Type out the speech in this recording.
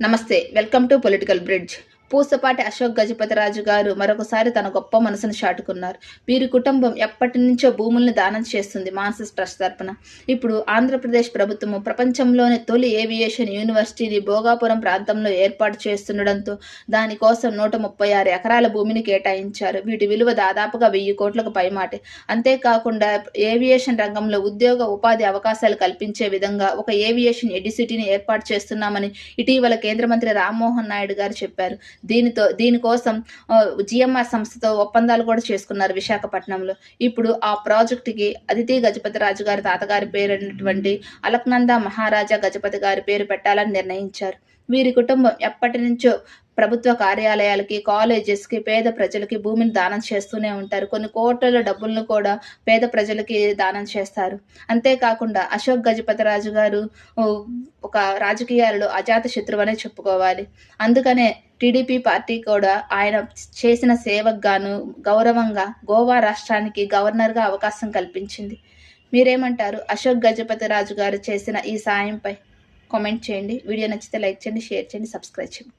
నమస్తే. Welcome to political bridge. Pusapati Ashok Gajapathiraju గారు మరొకసారి తన గొప్ప మనసును చాటుకున్నారు. వీరి కుటుంబం ఎప్పటి నుంచో భూముల్ని దానం చేస్తుంది మాన్సస్ ట్రస్ట్ తరపున. ఇప్పుడు ఆంధ్రప్రదేశ్ ప్రభుత్వము ప్రపంచంలోని తొలి ఏవియేషన్ యూనివర్సిటీని భోగాపురం ప్రాంతంలో ఏర్పాటు చేస్తుండడంతో దానికోసం 136 ఎకరాల భూమిని కేటాయించారు. వీటి విలువ దాదాపుగా 1000 కోట్లకు పైమాటే. అంతేకాకుండా ఏవియేషన్ రంగంలో ఉద్యోగ ఉపాధి అవకాశాలు కల్పించే విధంగా ఒక ఏవియేషన్ ఎడిసిటీని ఏర్పాటు చేస్తున్నామని ఇటీవల కేంద్ర మంత్రి రామ్మోహన్ నాయుడు గారు చెప్పారు. దీనికోసం జిఎంఆర్ సంస్థతో ఒప్పందాలు కూడా చేసుకున్నారు విశాఖపట్నంలో. ఇప్పుడు ఆ ప్రాజెక్టుకి అదితి గజపతి రాజు గారి తాతగారి పేరైనటువంటి అలక్నంద మహారాజా గజపతి గారి పేరు పెట్టాలని నిర్ణయించారు. వీరి కుటుంబం ఎప్పటి నుంచో ప్రభుత్వ కార్యాలయాలకి, కాలేజెస్కి, పేద ప్రజలకి భూమిని దానం చేస్తూనే ఉంటారు. కొన్ని కోట్ల డబ్బులను కూడా పేద ప్రజలకి దానం చేస్తారు. అంతేకాకుండా అశోక్ గజపతిరాజు గారు ఒక రాజకీయాలలో అజాత శత్రువనే చెప్పుకోవాలి. అందుకనే టీడీపీ పార్టీ కూడా ఆయన చేసిన సేవకు గాను గౌరవంగా గోవా రాష్ట్రానికి గవర్నర్గా అవకాశం కల్పించింది. మీరేమంటారు? అశోక్ గజపతిరాజు గారు చేసిన ఈ సాయంపై కామెంట్ చేయండి. వీడియో నచ్చితే లైక్ చేయండి, షేర్ చేయండి, సబ్స్క్రైబ్ చేయండి.